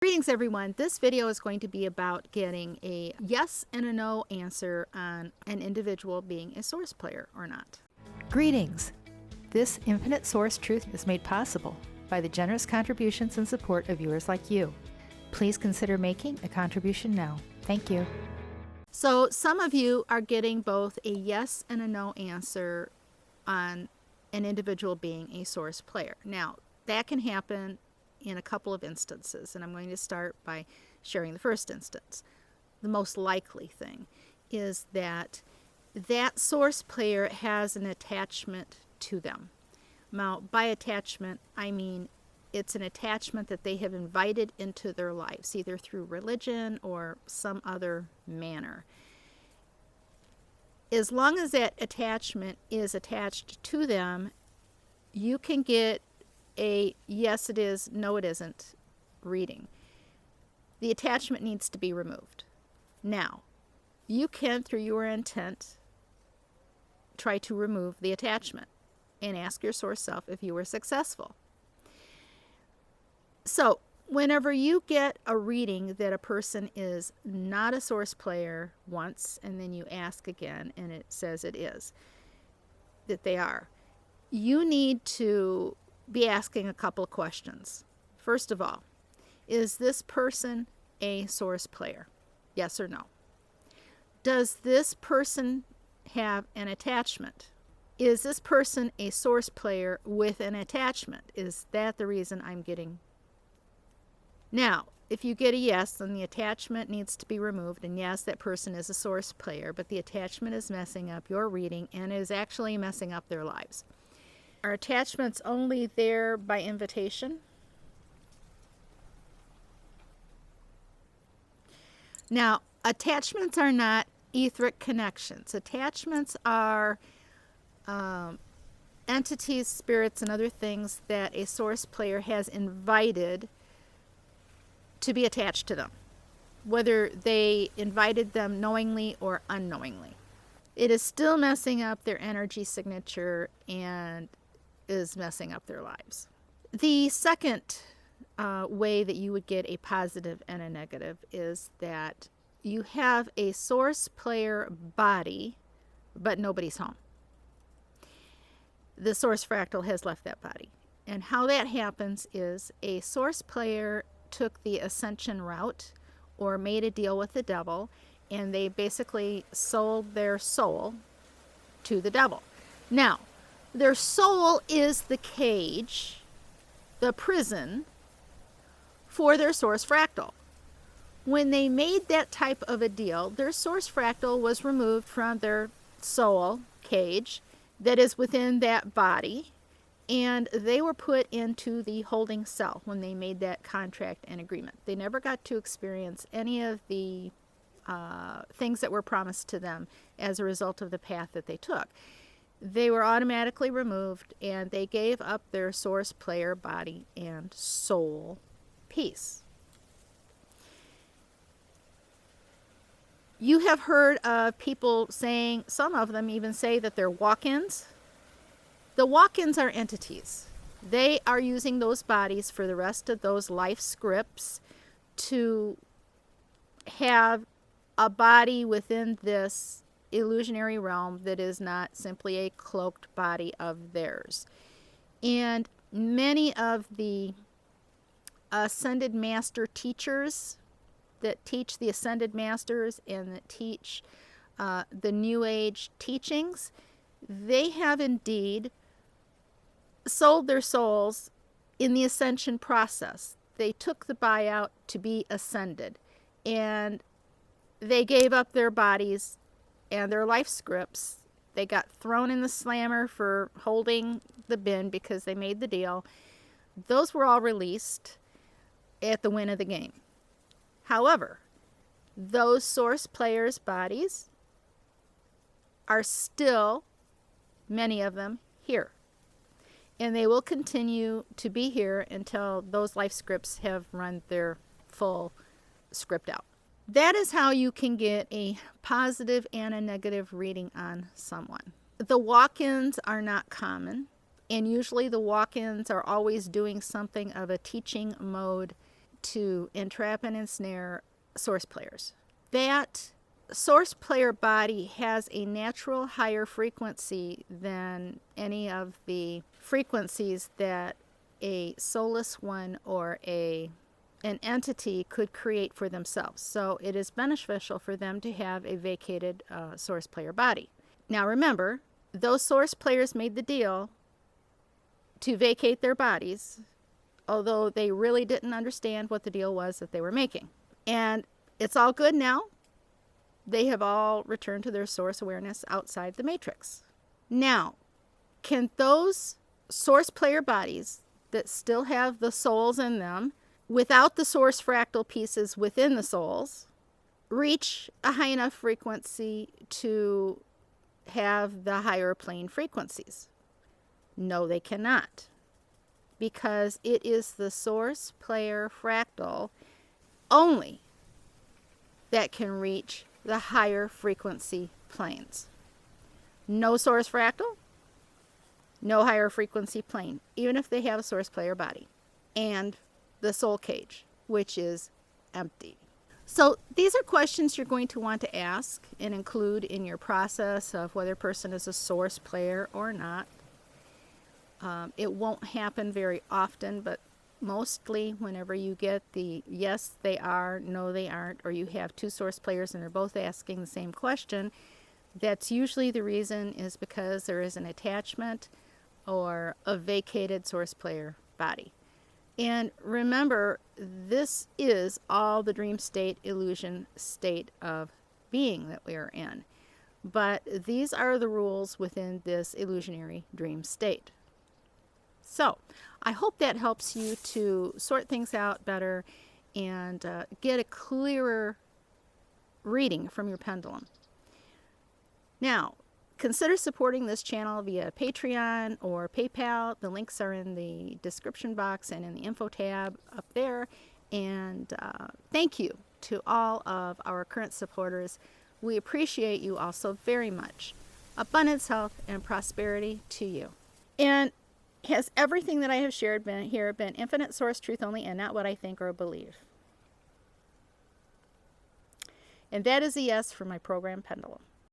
Greetings everyone. This video is going to be about getting a yes and a no answer on an individual being a source player or not. Greetings! This infinite source truth is made possible by the generous contributions and support of viewers like you. Please consider making a contribution now. Thank you. So some of you are getting both a yes and a no answer on an individual being a source player. Now, that can happen in a couple of instances, and I'm going to start by sharing the first instance. The most likely thing is that that source player has an attachment to them. Now, by attachment, I mean it's an attachment that they have invited into their lives, either through religion or some other manner. As long as that attachment is attached to them, you can get a yes it is, no it isn't reading. The attachment needs to be removed. Now, you can, through your intent, try to remove the attachment and ask your source self if you were successful. So, whenever you get a reading that a person is not a source player once, and then you ask again and it says it is, that they are, you need to be asking a couple of questions. First of all, is this person a source player? Yes or no? Does this person have an attachment? Is this person a source player with an attachment? Is that the reason I'm getting? Now, if you get a yes, then the attachment needs to be removed, and yes, that person is a source player, but the attachment is messing up your reading and is actually messing up their lives. Are attachments only there by invitation? Now, attachments are not etheric connections. Attachments are entities, spirits, and other things that a source player has invited to be attached to them, whether they invited them knowingly or unknowingly. It is still messing up their energy signature and is messing up their lives. The second way that you would get a positive and a negative is that you have a source player body, but nobody's home. The source fractal has left that body. And how that happens is a source player took the ascension route or made a deal with the devil, and they basically sold their soul to the devil. Now, their soul is the cage, the prison, for their source fractal. When they made that type of a deal, their source fractal was removed from their soul cage that is within that body, and they were put into the holding cell when they made that contract and agreement. They never got to experience any of the things that were promised to them as a result of the path that they took. They were automatically removed, and they gave up their source player body and soul piece. You have heard of people saying, some of them even say that they're walk-ins. The walk-ins are entities. They are using those bodies for the rest of those life scripts to have a body within this illusionary realm that is not simply a cloaked body of theirs. And many of the ascended master teachers that teach the ascended masters and that teach the new age teachings, they have indeed sold their souls in the ascension process. They took the buyout to be ascended, and they gave up their bodies and their life scripts. They got thrown in the slammer for holding the bin because they made the deal. Those were all released at the win of the game. However, those source players' bodies are still, many of them, here. And they will continue to be here until those life scripts have run their full script out. That is how you can get a positive and a negative reading on someone. The walk-ins are not common, and usually the walk-ins are always doing something of a teaching mode to entrap and ensnare source players. That source player body has a natural higher frequency than any of the frequencies that a soulless one or an entity could create for themselves. So it is beneficial for them to have a vacated source player body. Now remember, those source players made the deal to vacate their bodies, although they really didn't understand what the deal was that they were making. And it's all good now. They have all returned to their source awareness outside the matrix. Now, can those source player bodies that still have the souls in them, without the source fractal pieces within the souls, reach a high enough frequency to have the higher plane frequencies? No, they cannot, because it is the source player fractal only that can reach the higher frequency planes. No source fractal, no higher frequency plane, even if they have a source player body, and the soul cage, which is empty. So these are questions you're going to want to ask and include in your process of whether a person is a source player or not. It won't happen very often, but mostly whenever you get the yes they are, no they aren't, or you have two source players and they're both asking the same question, that's usually the reason is because there is an attachment or a vacated source player body. And remember, this is all the dream state, illusion state of being that we are in. But these are the rules within this illusionary dream state. So I hope that helps you to sort things out better and get a clearer reading from your pendulum. Now, consider supporting this channel via Patreon or PayPal. The links are in the description box and in the info tab up there. And thank you to all of our current supporters. We appreciate you all so very much. Abundance, health, and prosperity to you. And has everything that I have shared been infinite source truth only and not what I think or believe? And that is a yes for my program pendulum.